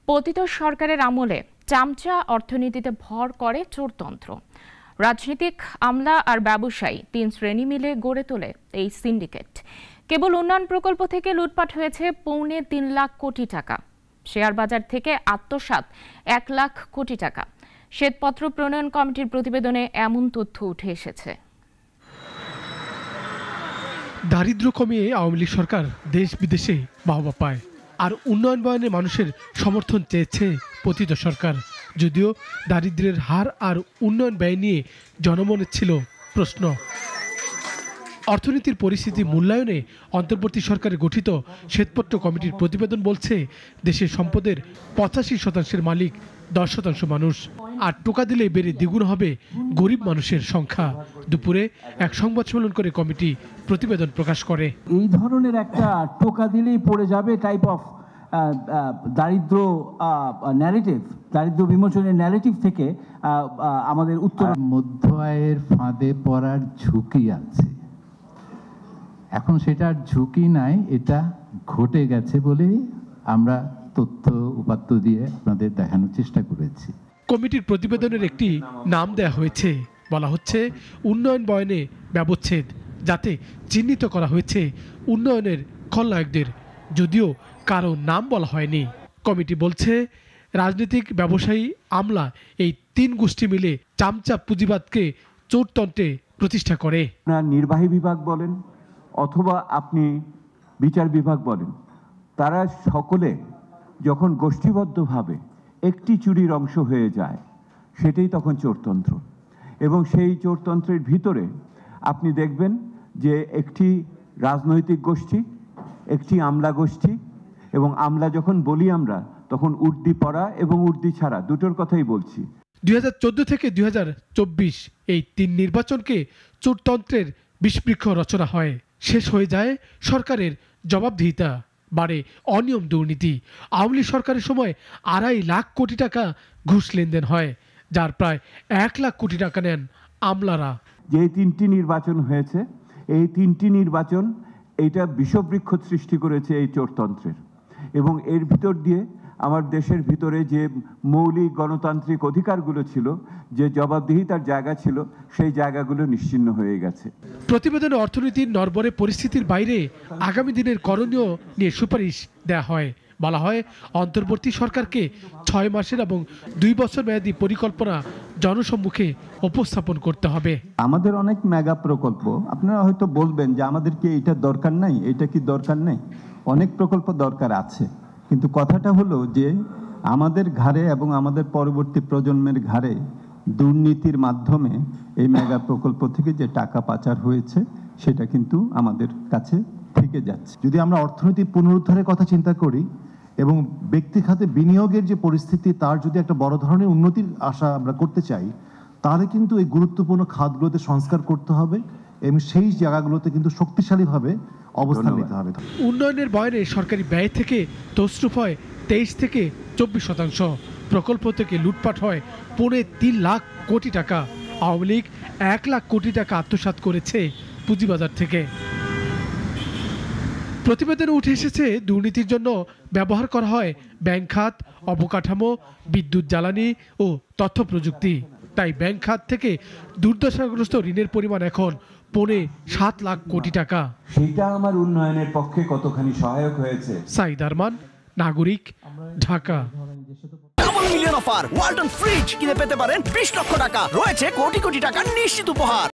পতিত সরকারের আমলে চামচা অর্থনীতিতে ভর করে চোরতন্ত্র। রাজনীতিক, আমলা আর ব্যবসায়ী তিন শ্রেণী মিলে গড়ে তোলে এই সিন্ডিকেট। কেবল উন্নয়ন প্রকল্প থেকে লুটপাট হয়েছে ৩.৫ লাখ কোটি টাকা। শেয়ার বাজার থেকে আত্মসাৎ ১ লাখ কোটি টাকা। শ্বেতপত্র প্রণয়ন কমিটির প্রতিবেদনে এমন তথ্য উঠে এসেছে। দারিদ্র্য কমিয়ে আওয়ামী লীগ সরকার দেশ বিদেশে বাহবা পায়, আর উন্নয়ন বয়ানে মানুষের সমর্থন চেয়েছে পতিত সরকার। যদিও দারিদ্র্যের হার আর উন্নয়ন ব্যয় নিয়ে জনমনে ছিল প্রশ্ন। অর্থনীতির পরিস্থিতি মূল্যায়নে অন্তর্বর্তী সরকারে গঠিত শ্বেতপত্র কমিটির প্রতিবেদন বলছে, দেশের সম্পদের ৮৫% মালিক ১০% মানুষ, আর টোকা দিলেই বেড়ে দ্বিগুণ হবে গরিব মানুষের সংখ্যা। দুপুরে এক সংবাদ সম্মেলন করে কমিটি প্রতিবেদন প্রকাশ করে। এই ধরনের একটা টোকা দিলেই পড়ে যাবে টাইপ অফ দারিদ্র ন্যারেটিভ, দারিদ্র বিমোচনের ন্যারেটিভ থেকে আমাদের উত্তর মধ্য আয়ের ফাঁদে পড়ার ঝুঁকি আছে। এখন সেটার ঝুঁকি নাই, এটা ঘটে গেছে বলে আমরা তথ্য উপাত্ত দিয়ে আপনাদের দেখানোর চেষ্টা করেছি। কমিটির প্রতিবেদনের একটি নাম দেয়া হয়েছে, বলা হচ্ছে উন্নয়ন বয়ানে ব্যবচ্ছেদ, যাতে চিহ্নিত করা হয়েছে উন্নয়নের খলনায়কদের, যদিও কারো নাম বলা হয়নি। কমিটি বলছে, রাজনৈতিক, ব্যবসায়ী, আমলা এই তিন গোষ্ঠী মিলে চামচা পুঁজিবাদকে চোরতন্ত্রে প্রতিষ্ঠা করে। নির্বাহী বিভাগ বলেন অথবা আপনি বিচার বিভাগ বলেন, তারা সকলে যখন গোষ্ঠীবদ্ধভাবে একটি চুরির অংশ হয়ে যায়, সেটাই তখন চোরতন্ত্র। এবং সেই চোরতন্ত্রের ভিতরে আপনি দেখবেন যে একটি রাজনৈতিক গোষ্ঠী, একটি আমলা গোষ্ঠী, এবং আমলা যখন বলি আমরা তখন উর্দি পড়া এবং উর্দি ছাড়া দুটোর কথাই বলছি। ২০১৪ থেকে ২০২৪ এই তিন নির্বাচনকে চোরতন্ত্রের বিষবৃক্ষ রচনা হয়। শেষ হয়ে যায় সরকারের জবাবদিহিতা, বাড়ে অনিয়ম, দুর্নীতি। আওয়ামী লীগ সরকারের সময় ২.৫ লাখ কোটি টাকা ঘুষ লেনদেন হয়, যার প্রায় ১ লাখ কোটি টাকা নেন আমলারা। যে তিনটি নির্বাচন হয়েছে, এই তিনটি নির্বাচন এইটা বিষবৃক্ষ সৃষ্টি করেছে এই চোরতন্ত্রের, এবং এর ভিতর দিয়ে আমার দেশের ভিতরে যে মৌলিক গণতান্ত্রিক অধিকারগুলো ছিল, যে জবাবদিহিতার জায়গা ছিল, সেই জায়গাগুলো নিশ্চিহ্ন হয়ে গেছে। প্রতিবেদনে অর্থনীতির নড়বড়ে পরিস্থিতির বাইরে আগামী দিনের করণীয় নিয়ে সুপারিশ দেয়া হয়। বলা হয়, অন্তর্বর্তী সরকারকে ৬ মাসের এবং ২ বছর মেয়াদী পরিকল্পনা জনসম্মুখে উপস্থাপন করতে হবে। আমাদের অনেক মেগা প্রকল্প, আপনারা হয়তো বলবেন যে আমাদের কি এটা দরকার নাই, এটা কি দরকার নেই? অনেক প্রকল্প দরকার আছে, কিন্তু কথাটা হলো যে আমাদের ঘাড়ে এবং আমাদের পরবর্তী প্রজন্মের ঘাড়ে দুর্নীতির মাধ্যমে এই মেগা প্রকল্প থেকে যে টাকা পাচার হয়েছে, সেটা কিন্তু আমাদের কাছে থেকে যাচ্ছে। যদি আমরা অর্থনীতি পুনরুদ্ধারের কথা চিন্তা করি এবং ব্যক্তি খাতে বিনিয়োগের যে পরিস্থিতি, তার যদি একটা বড় ধরনের উন্নতির আশা আমরা করতে চাই, তাহলে কিন্তু এই গুরুত্বপূর্ণ খাতগুলোতে সংস্কার করতে হবে এবং সেই জায়গাগুলোতে কিন্তু শক্তিশালীভাবে অবস্থান নিতে হবে। উন্নয়নের বয়ানে সরকারি ব্যয় থেকে তছরূপ হয় ২৩ থেকে ২৪%। প্রকল্প থেকে লুটপাট হয় ৩.৫ লাখ কোটি টাকা। আওয়ামী লীগ ১ লাখ কোটি টাকা আত্মসাৎ করেছে পুঁজিবাজার থেকে। প্রতিবেদনে উঠে এসেছে, দুর্নীতির জন্য ব্যবহার করা হয় ব্যাংক খাত, অবকাঠামো, বিদ্যুৎ, জ্বালানি ও তথ্য প্রযুক্তি। তাই ব্যাংক খাত থেকে দুর্দশাগ্রস্ত ঋণের পরিমাণ এখন ৭ লাখ কোটি টাকা। সেটা আমার উন্নয়নের পক্ষে কতখানি সহায়ক হয়েছে। সাইদ আরমান, নাগরিক, Dhaka. Double million offer Walton fridge কিনে পেতে পারেন ২০ লক্ষ টাকা, রয়েছে কোটি কোটি টাকার নিশ্চিত উপহার।